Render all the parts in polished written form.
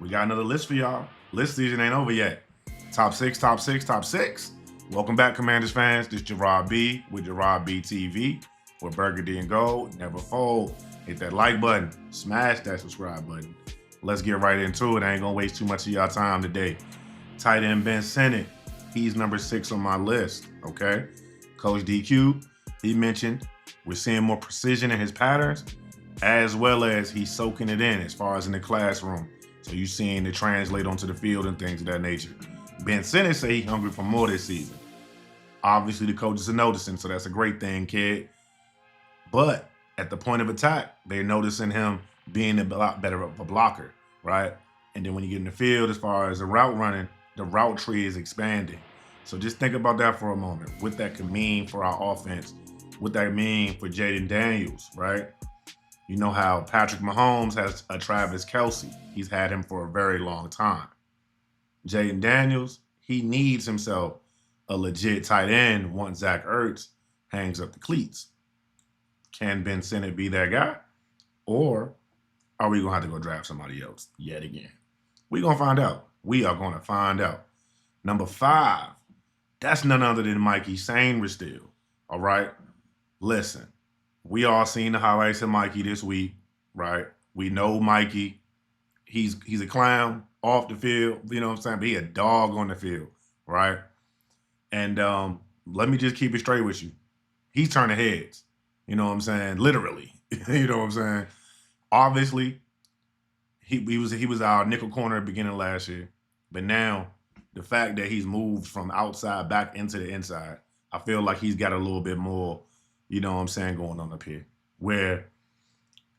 We got another list for y'all. List season ain't over yet. Top six, top six, top six. Welcome back, Commanders fans. This is Gerard B with Gerard B TV. We're burgundy and gold. Never fold. Hit that like button. Smash that subscribe button. Let's get right into it. I ain't gonna waste too much of y'all time today. Tight end Ben Sinnott. He's number 6 on my list. Okay. Coach DQ, he mentioned we're seeing more precision in his patterns, as well as he's soaking it in as far as in the classroom. So you're seeing it translate onto the field and things of that nature. Ben Sinnott say he's hungry for more this season. Obviously, the coaches are noticing, so that's a great thing, kid. But at the point of attack, they're noticing him being a lot better of a blocker, right? And then when you get in the field, as far as the route running, the route tree is expanding. So just think about that for a moment. What that could mean for our offense, what that mean for Jaden Daniels, right? You know how Patrick Mahomes has a Travis Kelce. He's had him for a very long time. Jaden Daniels, he needs himself a legit tight end once Zach Ertz hangs up the cleats. Can Ben Sinnott be that guy? Or are we going to have to go draft somebody else yet again? We're going to find out. We are going to find out. Number 5, that's none other than Mikey Sainristil. All right? Listen, we all seen the highlights of Mikey this week, right? We know Mikey. He's a clown off the field, you know what I'm saying? But he a dog on the field, right? And let me just keep it straight with you. He's turning heads, you know what I'm saying? Literally, you know what I'm saying? Obviously, he was our nickel corner at the beginning of last year. But now, the fact that he's moved from outside back into the inside, I feel like he's got a little bit more, you know what I'm saying, going on up here. Where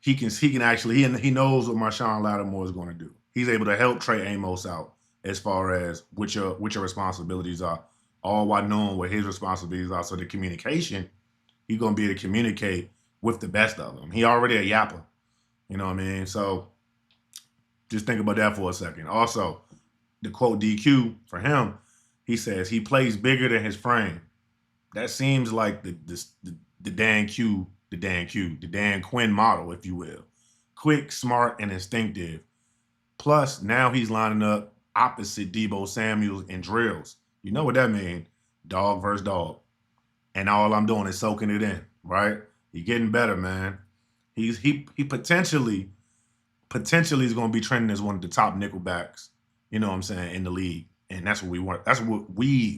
he can actually, he knows what Marshon Lattimore is going to do. He's able to help Trey Amos out as far as what your responsibilities are, all while knowing what his responsibilities are. So the communication, he's going to be able to communicate with the best of them. He already a yapper, you know what I mean? So just think about that for a second. Also, the quote DQ for him, he says he plays bigger than his frame. That seems like the Dan Quinn model, if you will. Quick, smart, and instinctive. Plus, now he's lining up opposite Deebo Samuels in drills. You know what that means? Dog versus dog. And all I'm doing is soaking it in, right? He's getting better, man. He potentially is going to be trending as one of the top nickelbacks, you know what I'm saying, in the league. And that's what we want. That's what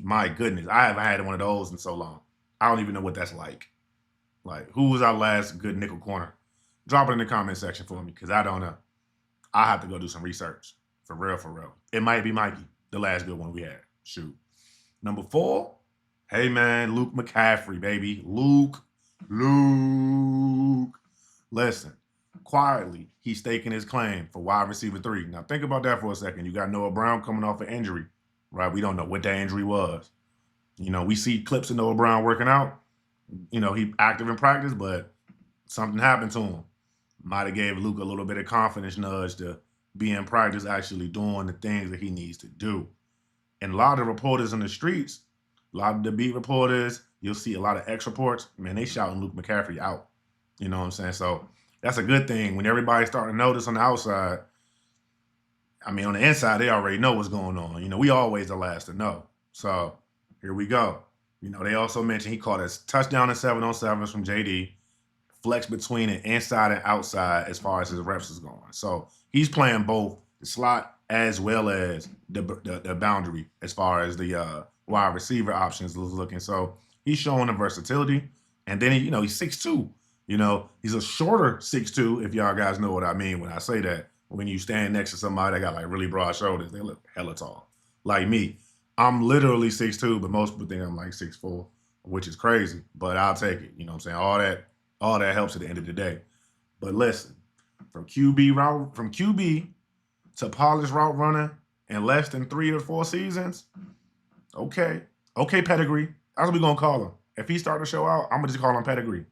my goodness, I haven't had one of those in so long. I don't even know what that's like. Like, who was our last good nickel corner? Drop it in the comment section for me, because I don't know. I have to go do some research. For real, for real. It might be Mikey, the last good one we had. Shoot. Number 4, hey, man, Luke McCaffrey, baby. Luke. Listen, quietly, he's staking his claim for wide receiver 3. Now, think about that for a second. You got Noah Brown coming off an injury, right? We don't know what that injury was. You know, we see clips of Noah Brown working out. You know, he active in practice, but something happened to him. Might have gave Luke a little bit of confidence nudge to be in practice actually doing the things that he needs to do. And a lot of reporters in the streets, a lot of the beat reporters, you'll see a lot of X reports, man, they shouting Luke McCaffrey out. You know what I'm saying? So that's a good thing. When everybody's starting to notice on the outside, I mean, on the inside, they already know what's going on. You know, we always the last to know. So here we go. You know, they also mentioned he caught a touchdown in 7-on-7s from JD, flex between it inside and outside as far as his reps is going. So he's playing both the slot as well as the boundary as far as the wide receiver options is looking. So he's showing the versatility. And then, he's 6'2". You know, he's a shorter 6'2", if y'all guys know what I mean when I say that. When you stand next to somebody that got like really broad shoulders, they look hella tall. Like me. I'm literally 6'2", but most people think I'm like 6'4", which is crazy. But I'll take it. You know what I'm saying? All that helps at the end of the day. But listen, from QB to polished route runner in less than 3 or 4 seasons, okay, pedigree. That's what we're gonna call him. If he start to show out, I'm gonna just call him Pedigree.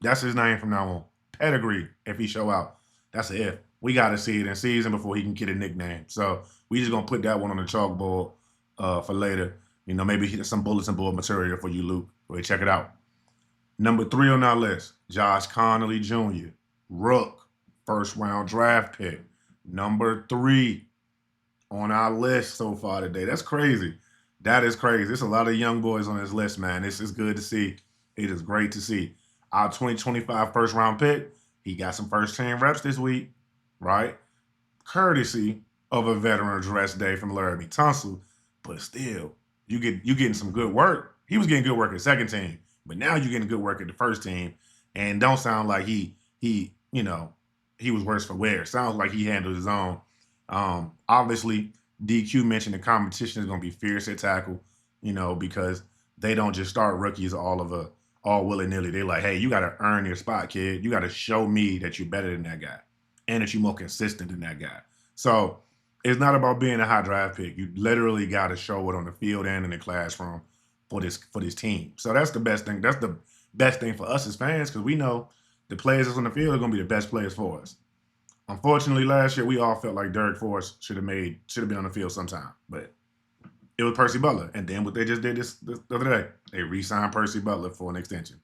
That's his name from now on. Pedigree. If he show out, that's an if. We gotta see it in season before he can get a nickname. So we just gonna put that one on the chalkboard for later. You know, maybe some bulletin board material for you, Luke. Go ahead, check it out. Number 3 on our list, Josh Conerly Jr., Rook, first-round draft pick. Number 3, on our list so far today. That's crazy. That is crazy. There's a lot of young boys on this list, man. This is good to see. It is great to see. Our 2025 first round pick, he got some first team reps this week, right? Courtesy of a veteran's rest day from Laramie Tunsil, but still, you getting some good work. He was getting good work at second team, but now you're getting good work at the first team, and don't sound like he was worse for wear. Sounds like he handled his own. Obviously, DQ mentioned the competition is going to be fierce at tackle, because they don't just start rookies all willy-nilly. They're like, hey, you got to earn your spot, kid. You got to show me that you're better than that guy and that you're more consistent than that guy. So it's not about being a high draft pick. You literally got to show it on the field and in the classroom for this team. So that's the best thing. That's the best thing for us as fans, because we know the players that's on the field are going to be the best players for us. Unfortunately, last year we all felt like Derek Forrest should have been on the field sometime, but it was Percy Butler. And then what they just did this the other day, they re-signed Percy Butler for an extension.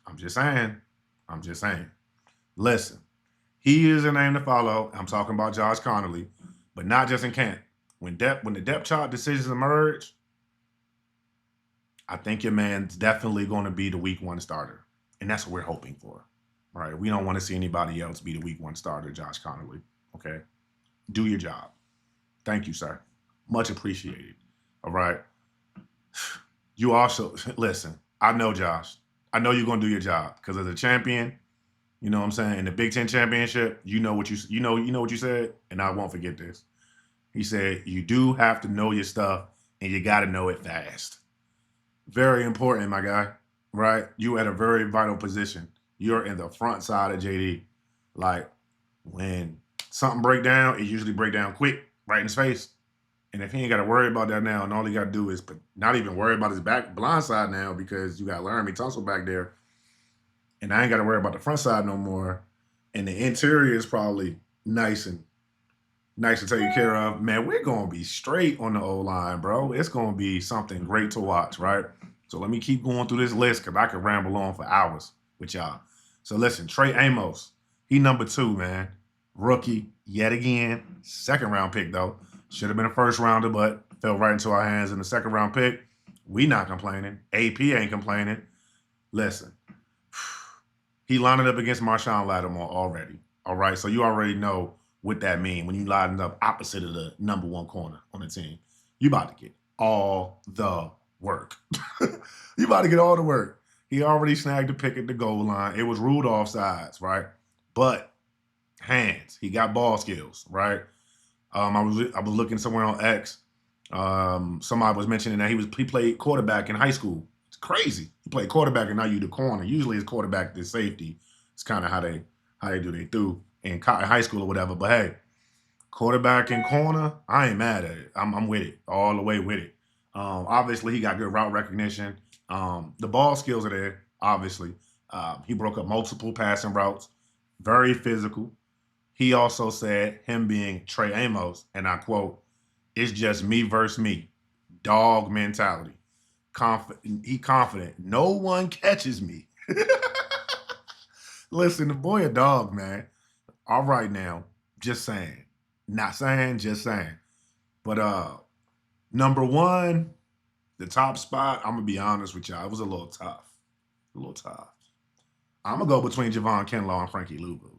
I'm just saying. Listen, he is a name to follow. I'm talking about Josh Conerly, but not just in camp. When the depth chart decisions emerge, I think your man's definitely going to be the week 1 starter. And that's what we're hoping for. Right? We don't want to see anybody else be the week 1 starter, Josh Conerly. Okay? Do your job. Thank you, sir. Much appreciated. All right? You also, listen, I know Josh. I know you're going to do your job, because as a champion, you know what I'm saying, in the Big Ten championship, you know what you said, and I won't forget this. He said, you do have to know your stuff, and you got to know it fast. Very important, my guy, right? You at a very vital position. You're in the front side of JD. Like, when something break down, it usually break down quick, right in his face. And if he ain't got to worry about that now, and all he got to do is not even worry about his blind side now, because you got Laramie Tunsil back there, and I ain't got to worry about the front side no more, and the interior is probably nice to take care of, man, we're going to be straight on the O-line, bro. It's going to be something great to watch, right? So let me keep going through this list, because I could ramble on for hours with y'all. So listen, Trey Amos, he number 2, man. Rookie, yet again. Second round pick, though. Should have been a first rounder, but fell right into our hands in the second round pick. We not complaining. AP ain't complaining. Listen, he lined up against Marshon Lattimore already. All right, so you already know what that means when you line up opposite of the number 1 corner on the team. You about to get all the work. You about to get all the work. He already snagged the pick at the goal line. It was ruled offsides, right? But hands. He got ball skills, right? I was looking somewhere on X. Somebody was mentioning that he played quarterback in high school. It's crazy. He played quarterback, and now you the corner. Usually it's quarterback to safety. It's kind of how they do they threw in high school or whatever. But hey, quarterback and corner, I ain't mad at it. I'm with it, all the way with it. Obviously, he got good route recognition. The ball skills are there, obviously. He broke up multiple passing routes. Very physical. He also said, him being Trey Amos, and I quote, "It's just me versus me. Dog mentality. He confident. No one catches me." Listen, the boy a dog, man. All right now. Just saying. Not saying, just saying. But number 1, the top spot, I'm going to be honest with y'all, it was a little tough. I'm going to go between Javon Kinlaw and Frankie Luvu,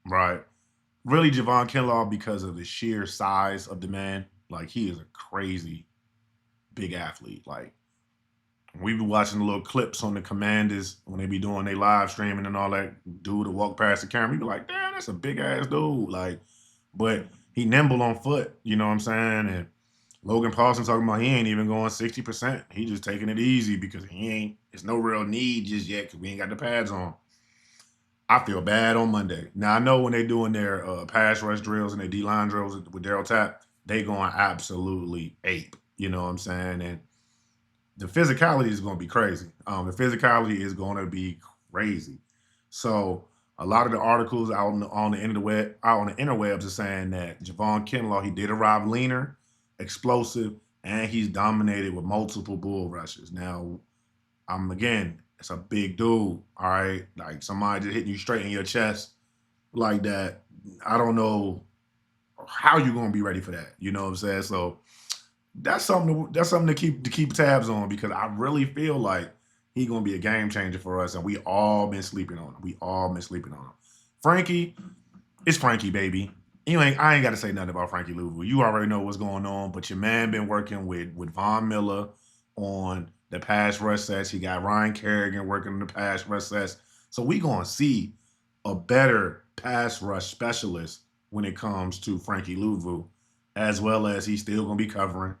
right? Really, Javon Kinlaw, because of the sheer size of the man. Like, he is a crazy big athlete. Like, we be watching the little clips on the Commanders when they be doing their live streaming and all that. Dude to walk past the camera, we be like, damn, that's a big ass dude. Like, but he nimble on foot, you know what I'm saying? And Logan Paulson talking about he ain't even going 60%. He just taking it easy because there's no real need just yet because we ain't got the pads on. I feel bad on Monday. Now, I know when they doing their pass rush drills and their D-line drills with Daryl Tapp, they going absolutely ape, you know what I'm saying? And the physicality is going to be crazy. The physicality is going to be crazy. So a lot of the articles out on the interwebs are saying that Javon Kinlaw, he did arrive leaner, explosive, and he's dominated with multiple bull rushes. Now, again, it's a big dude, all right? Like, somebody just hitting you straight in your chest like that. I don't know how you gonna be ready for that? You know what I'm saying? So that's something to keep tabs on, because I really feel like he's gonna be a game changer for us, and we all been sleeping on him. Frankie, it's Frankie, baby. I ain't got to say nothing about Frankie Luvu. You already know what's going on, but your man been working with Von Miller on the pass rush sets. He got Ryan Kerrigan working on the pass rush sets. So we gonna see a better pass rush specialist when it comes to Frankie Luvu, as well as he's still gonna be covering.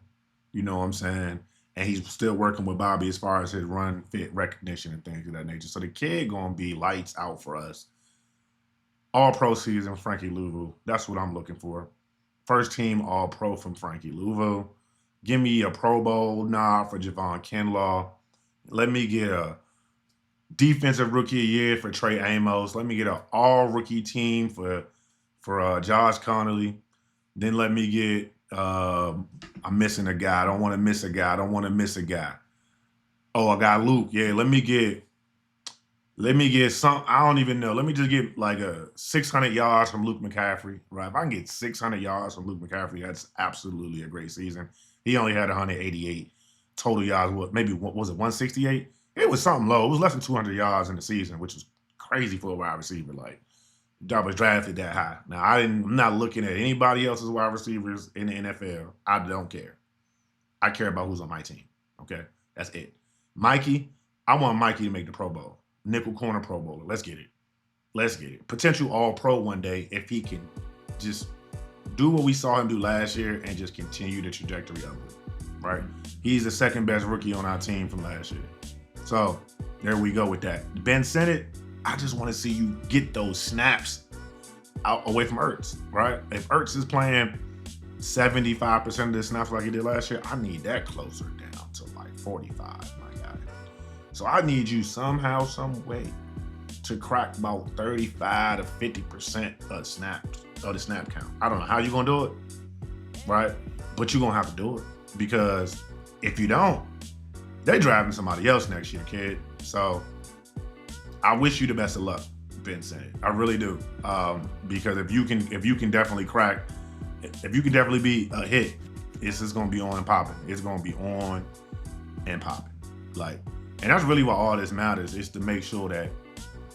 You know what I'm saying? And he's still working with Bobby as far as his run fit recognition and things of that nature. So the kid gonna be lights out for us. All-Pro season, Frankie Luvu. That's what I'm looking for. First team All-Pro from Frankie Luvu. Give me a Pro Bowl nod for Javon Kinlaw. Let me get a Defensive Rookie of the Year for Trey Amos. Let me get an All-Rookie team for Josh Conerly. Then let me get I'm missing a guy. I don't want to miss a guy. Oh, I got Luke. Yeah, let me get some, I don't even know. Let me just get like a 600 yards from Luke McCaffrey, right? If I can get 600 yards from Luke McCaffrey, that's absolutely a great season. He only had 188 total yards. Was it 168? It was something low. It was less than 200 yards in the season, which was crazy for a wide receiver. Like, I was drafted that high. Now, I'm not looking at anybody else's wide receivers in the NFL. I don't care. I care about who's on my team, okay? That's it. Mikey, I want Mikey to make the Pro Bowl. Nickel corner Pro Bowler. Let's get it. Potential All-Pro one day if he can just do what we saw him do last year and just continue the trajectory of it, right? He's the second best rookie on our team from last year. So there we go with that. Ben Sinnott, I just want to see you get those snaps out away from Ertz, right? If Ertz is playing 75% of the snaps like he did last year, I need that closer down to like 45, my guy. So I need you somehow, some way to crack about 35 to 50% of the snap count. I don't know how you're gonna do it, right? But you're gonna have to do it, because if you don't, they're driving somebody else next year, kid. So I wish you the best of luck, Ben Sinnott. I really do, because if you can definitely be a hit, it's just gonna be on and popping. It's gonna be on and popping, like. And that's really what all this matters, is to make sure that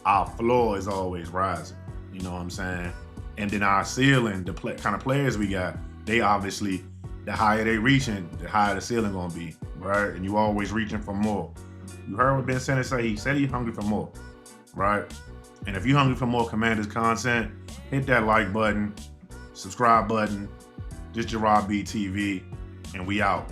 our floor is always rising. You know what I'm saying? And then our ceiling, the kind of players we got, they obviously, the higher they reaching, the higher the ceiling gonna be, right? And you always reaching for more. You heard what Ben Sinnott say? He said he's hungry for more, right? And if you're hungry for more Commanders content, hit that like button, subscribe button. This Gerard B TV, and we out.